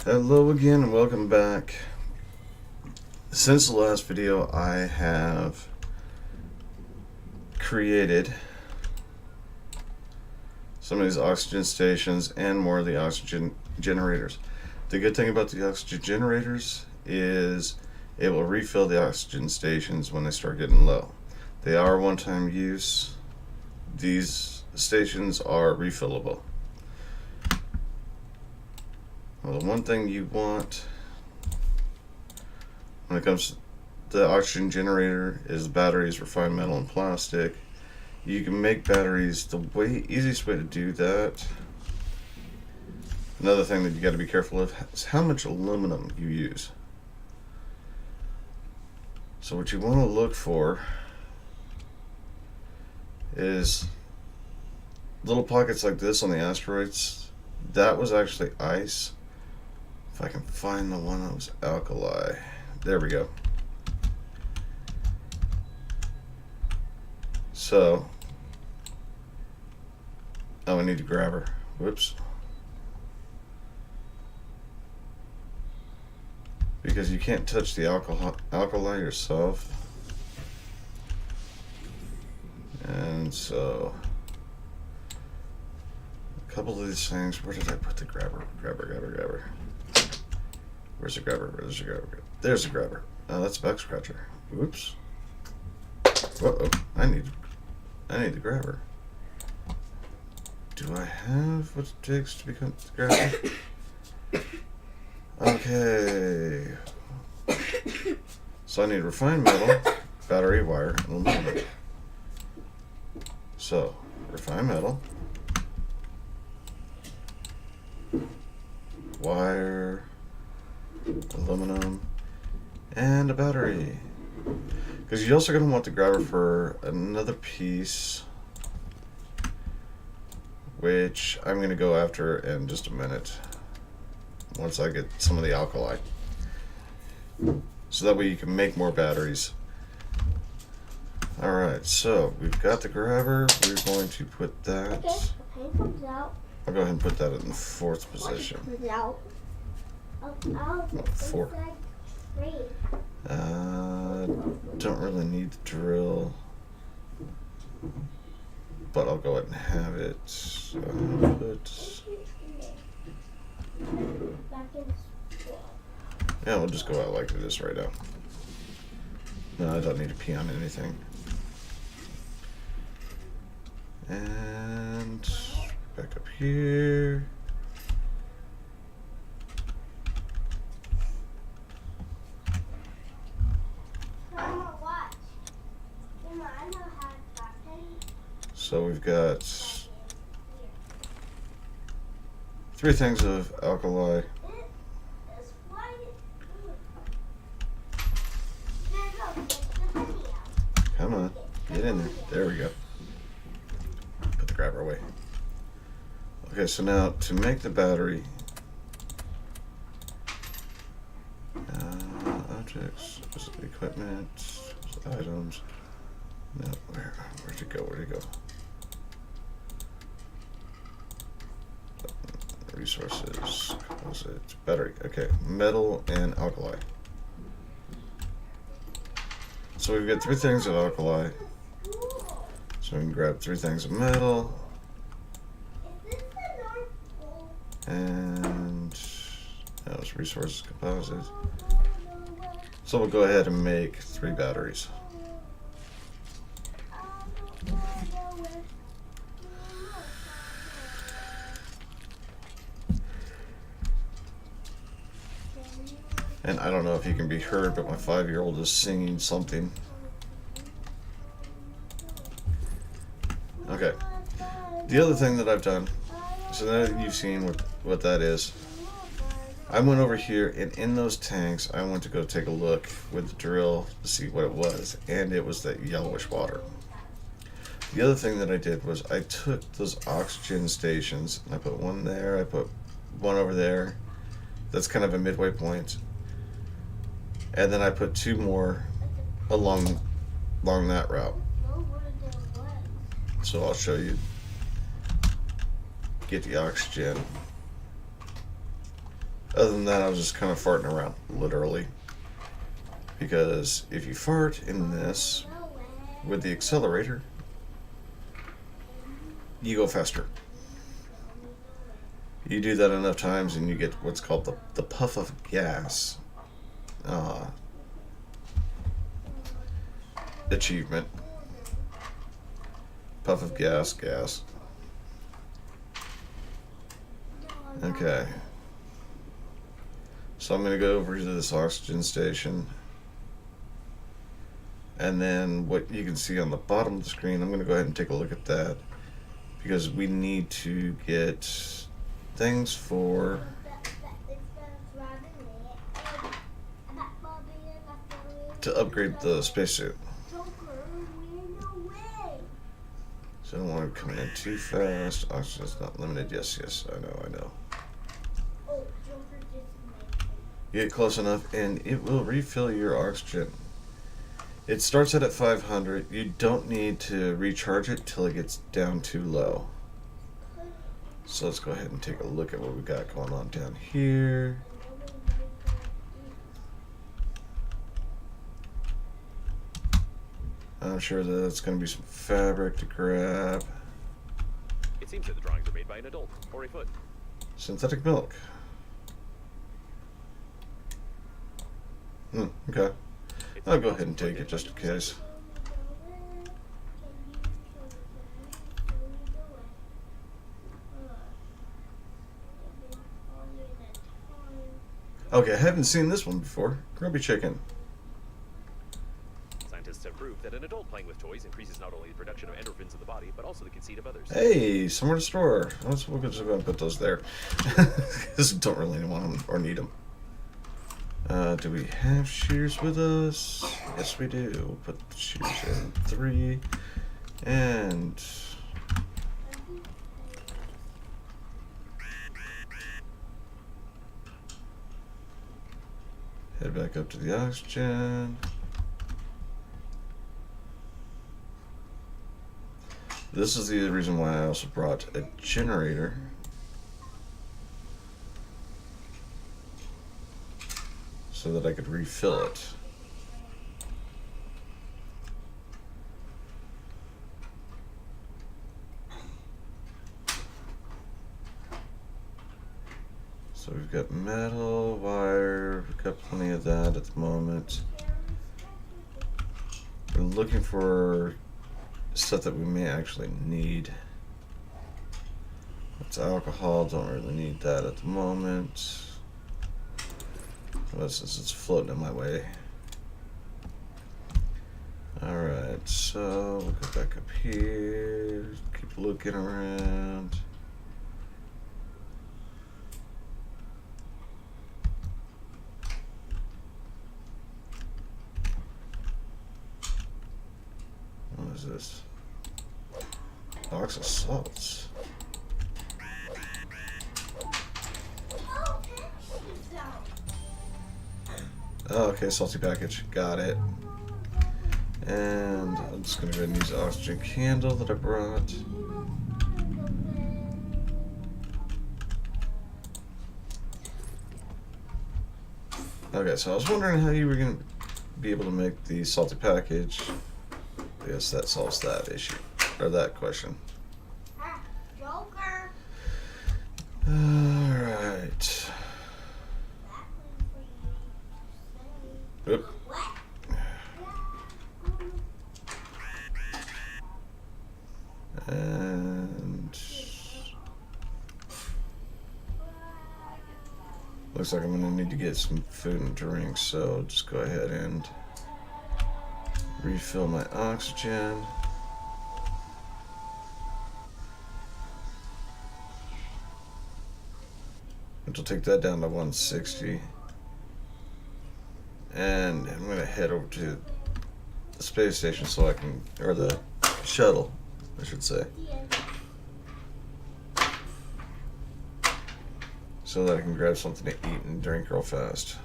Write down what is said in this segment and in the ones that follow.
Hello again and welcome back. Since the last video, I have created some of these oxygen stations and more of the oxygen generators. The good thing about the oxygen generators is it will refill the oxygen stations when they start getting low. They are one-time use. These stations are refillable. Well, the one thing you want when it comes to the oxygen generator is batteries, refined metal, and plastic. You can make batteries. The easiest way to do that, another thing that you got to be careful of, is how much aluminum you use. So what you want to look for is little pockets like this on the asteroids. That was actually ice. If I can find the one that was alkali. There we go. So, I need to grab her. Whoops. Because you can't touch the alkali yourself. And so, a couple of these things, where did I put the grabber? Grabber. Where's the grabber? There's the grabber. Oh, that's a back scratcher. Whoops. Uh-oh. I need the grabber. Do I have what it takes to become the grabber? Okay. So I need refined metal, battery, wire, and aluminum. So, refined metal, wire, aluminum, and a battery. Because you're also going to want the grabber for another piece, which I'm going to go after in just a minute once I get some of the alkali. So that way you can make more batteries. Alright, so we've got the grabber. We're going to put that. Okay, I'll go ahead and put that in the fourth position. Four. Don't really need the drill, but I'll go ahead and have it. Yeah, we'll just go out like this right now. No, I don't need to pee on anything. And back up here. So we've got 3 things of alkali. Come on, get in there. There we go. Put the grabber away. Okay, so now to make the battery, objects, equipment, items. No, where'd it go? Resources, composite, battery. Okay, metal and alkali. So we've got 3 things of alkali. So we can grab 3 things of metal. And that was resources, composite. So we'll go ahead and make 3 batteries. And I don't know if you can be heard, but my 5-year-old is singing something. Okay. The other thing that I've done, so now that you've seen what that is, I went over here, and in those tanks, I went to go take a look with the drill to see what it was, and it was that yellowish water. The other thing that I did was I took those oxygen stations, and I put one there, I put one over there. That's kind of a midway point. And then I put 2 more along that route. So I'll show you. Get the oxygen Other than that, I was just kind of farting around, literally. Because if you fart in this with the accelerator, you go faster. You do that enough times and you get what's called the puff of gas uh, achievement. Puff of gas, gas. Okay. So I'm going to go over to this oxygen station. And then what you can see on the bottom of the screen, I'm going to go ahead and take a look at that. Because we need to get things for to upgrade the spacesuit. So I don't want to come in too fast. Oxygen's not limited. Yes, yes, I know. Get close enough and it will refill your oxygen. It starts at 500. You don't need to recharge it till it gets down too low. So let's go ahead and take a look at what we got going on down here. I'm sure that it's going to be some fabric to grab. It seems that the drawings are made by an adult or a foot. Synthetic milk. Okay. I'll go ahead and take it just in case. Okay, I haven't seen this one before. Grubby chicken. Scientists have proved that an adult playing with toys increases not only the production of endorphins in the body, but also the conceit of others. Hey, somewhere to store. We're just going to put those there. Because don't really want them or need them. Do we have shears with us? Yes, we do. We'll put the shears in 3. And head back up to the oxygen. This is the reason why I also brought a generator. So that I could refill it. So we've got metal, wire, we've got plenty of that at the moment. We're looking for stuff that we may actually need. It's alcohol, don't really need that at the moment. Well, since it's floating in my way. Alright, so we'll go back up here, keep looking around. What is this? Box of salts. Oh, okay, salty package. Got it. And I'm just going to go ahead and use the oxygen candle that I brought. Okay, so I was wondering how you were going to be able to make the salty package. I guess that solves that issue, or that question. Joker. Alright. Oop. And looks like I'm going to need to get some food and drink, so just go ahead and refill my oxygen. Which will take that down to 160. And I'm going to head over to the space station so I can, or the shuttle, I should say. So that I can grab something to eat and drink real fast.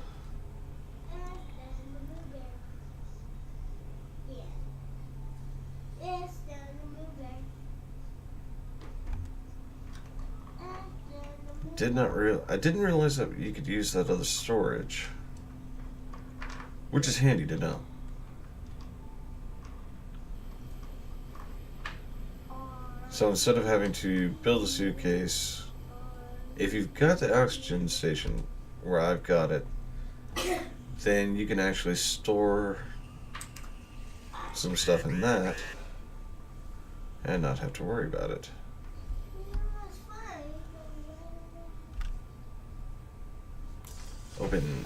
I didn't realize that you could use that other storage, which is handy to know. So instead of having to build a suitcase, if you've got the oxygen station where I've got it, then you can actually store some stuff in that and not have to worry about it. Open.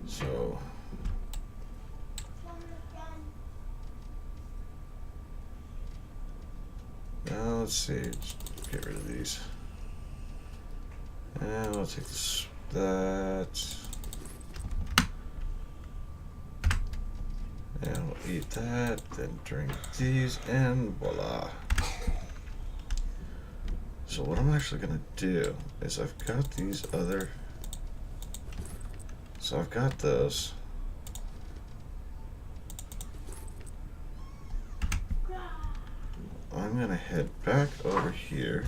So now let's see. Let's get rid of these. And we'll take this, that. And we'll eat that, then drink these, and voila. So what I'm actually gonna do is I've got these other, so I've got those. I'm gonna head back over here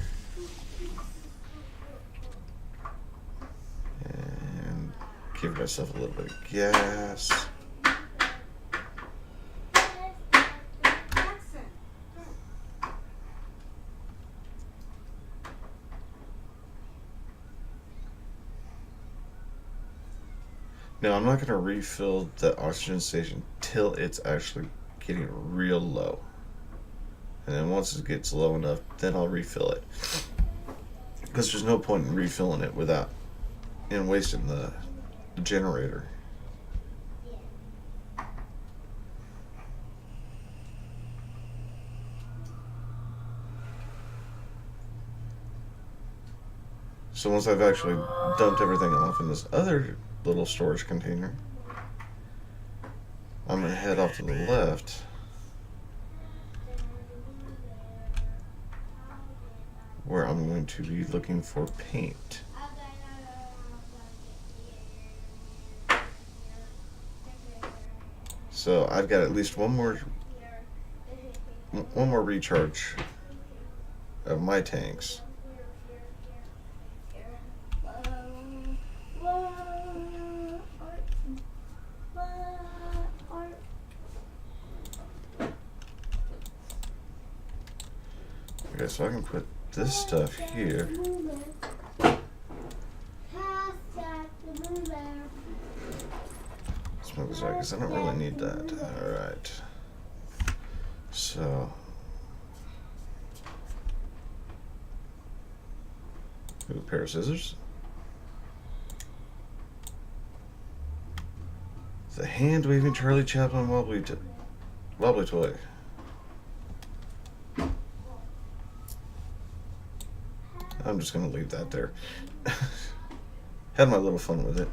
and give myself a little bit of gas. Now, I'm not going to refill the oxygen station till it's actually getting real low. And then once it gets low enough, then I'll refill it. Because there's no point in refilling it without and wasting the generator. So once I've actually dumped everything off in this other little storage container, I'm going to head off to the left where I'm going to be looking for paint. So I've got at least one more recharge of my tanks. Okay, so I can put this stuff here. Smoke this out because I don't really need that. Alright. So. A pair of scissors. The hand-waving Charlie Chaplin wobbly toy. I'm just going to leave that there. Had my little fun with it.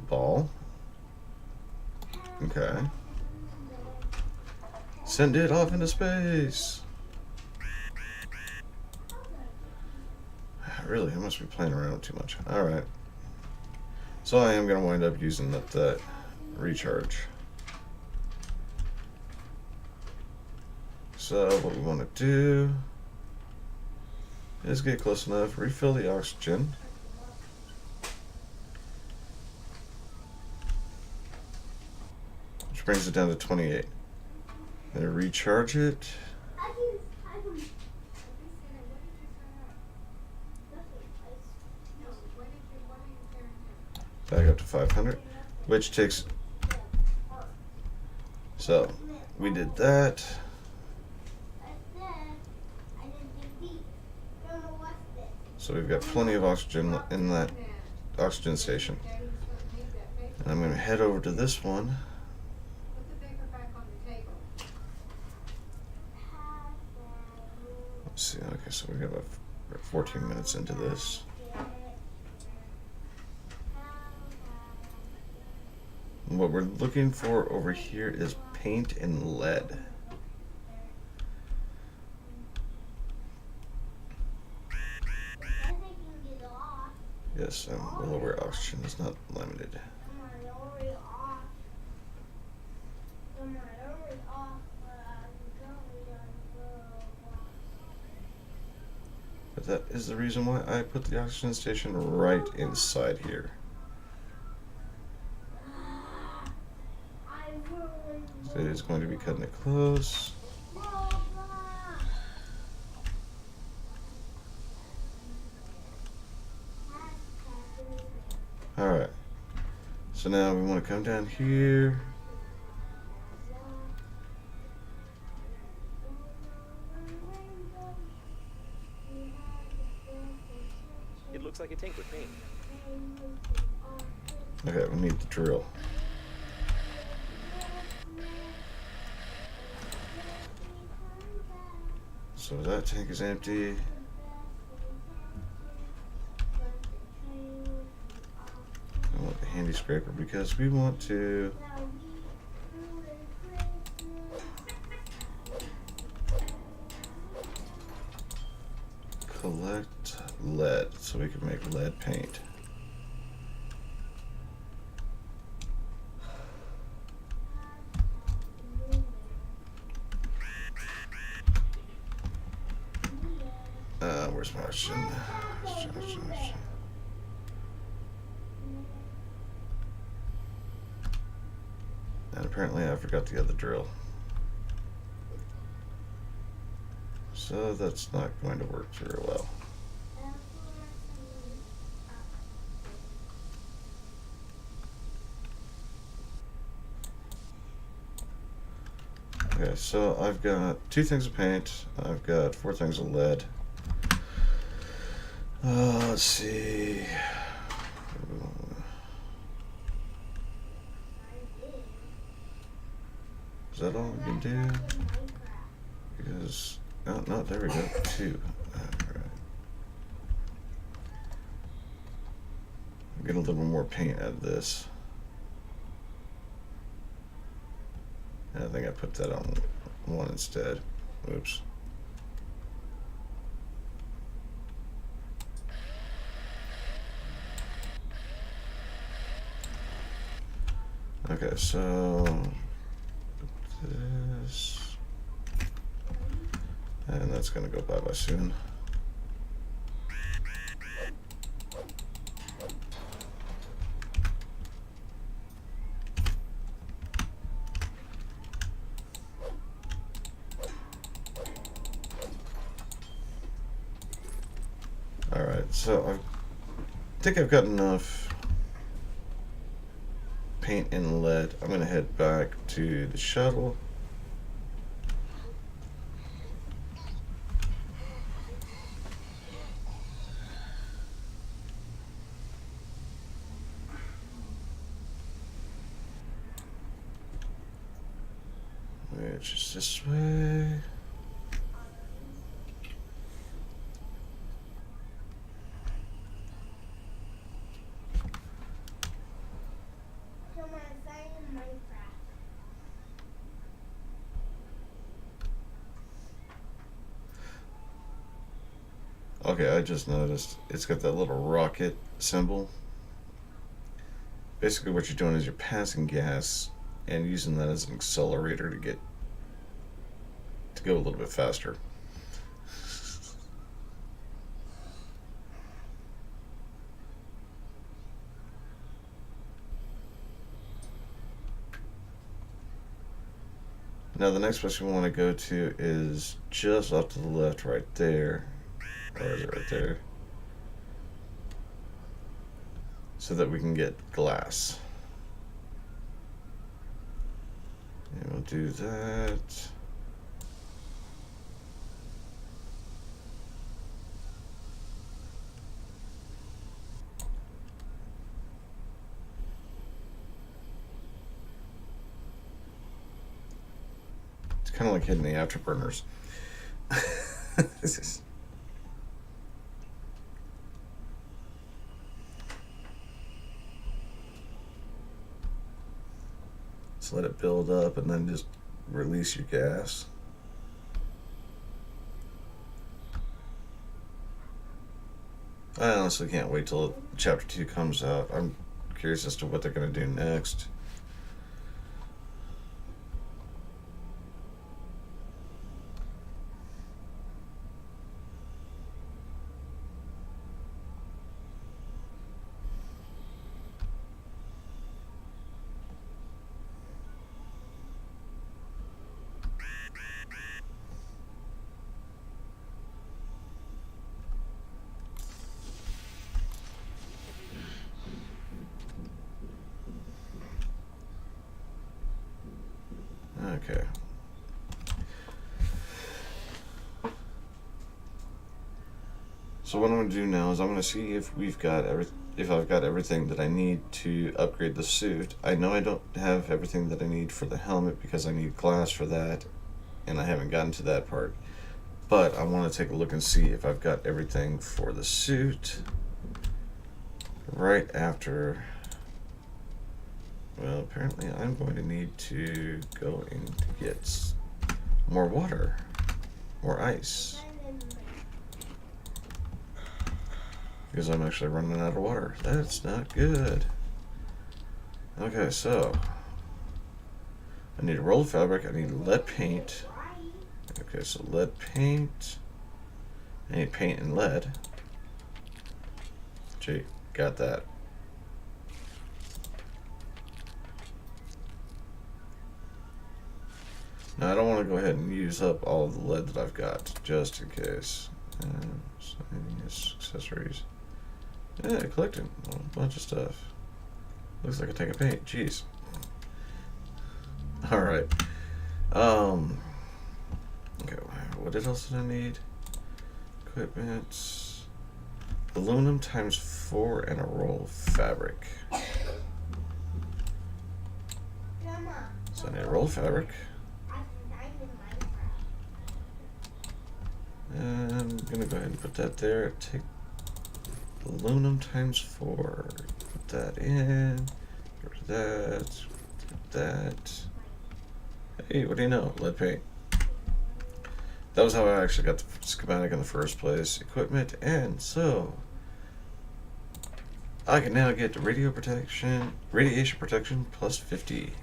Ball. Okay. Send it off into space. Really, I must be playing around too much. Alright. So I am going to wind up using that recharge. So what we want to do is get close enough, refill the oxygen. Which brings it down to 28. Then recharge it. Back up to 500, which takes, so we did that. So we've got plenty of oxygen in that oxygen station. And I'm going to head over to this one. Let's see, okay, so we got about 14 minutes into this. What we're looking for over here is paint and lead. Yes, I'm well aware oxygen is not limited. that is the reason why I put the oxygen station right inside here. So it is going to be cutting it close. Alright. So now we want to come down here. It looks like a tank with paint. Okay, we need the drill. So that tank is empty. I want the handy scraper because we want to collect lead so we can make lead paint. Where's my oxygen? And apparently I forgot the other drill. So that's not going to work very well. Okay, so I've got 2 things of paint. I've got 4 things of lead. Let's see. Is that all we can do? Because, oh, no, there we go, 2. Alright. Get a little more paint out of this. And I think I put that on 1 instead. Oops. Okay, so this, and that's gonna go bye-bye soon. All right, so I think I've got enough paint and lead. I'm gonna head back to the shuttle. Which is this way. Okay, I just noticed it's got that little rocket symbol. Basically what you're doing is you're passing gas and using that as an accelerator to go a little bit faster. Now the next place we want to go to is just off to the left right there. Or is it right there? So that we can get glass. And we'll do that. It's kind of like hitting the afterburners. This is... So let it build up and then just release your gas. I honestly can't wait till chapter 2 comes out. I'm curious as to what they're going to do next. Okay. So what I'm going to do now is I'm going to see if I've got everything that I need to upgrade the suit. I know I don't have everything that I need for the helmet because I need glass for that, and I haven't gotten to that part. But I want to take a look and see if I've got everything for the suit right after. Well, apparently I'm going to need to go and get more water, more ice. Because I'm actually running out of water. That's not good. Okay, so I need a roll of fabric. I need lead paint. Okay, so lead paint. I need paint and lead. Gee, got that. Now I don't want to go ahead and use up all of the lead that I've got, just in case. Accessories. Yeah, collecting a bunch of stuff. Looks like I take a paint. Jeez. All right. Okay. What else did I need? Equipment. Aluminum times 4 and a roll of fabric. So I need a roll of fabric. And I'm gonna go ahead and put that there. Take aluminum times 4. Put that in. Get rid of that. Get that. Hey, what do you know? Lead paint. That was how I actually got the schematic in the first place. Equipment, and so I can now get the radiation protection plus 50.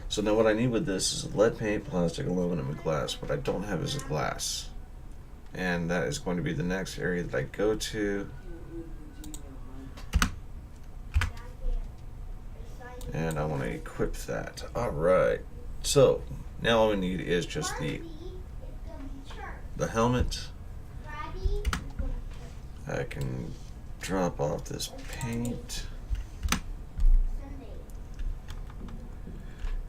So now what I need with this is lead paint, plastic, aluminum, and glass. What I don't have is a glass. And that is going to be the next area that I go to. And I want to equip that. Alright. So now all we need is just the helmet. I can drop off this paint.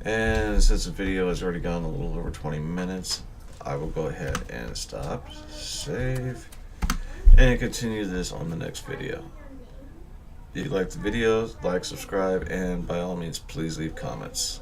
And since the video has already gone a little over 20 minutes, I will go ahead and stop, save, and continue this on the next video. If you like the video, like, subscribe, and by all means, please leave comments.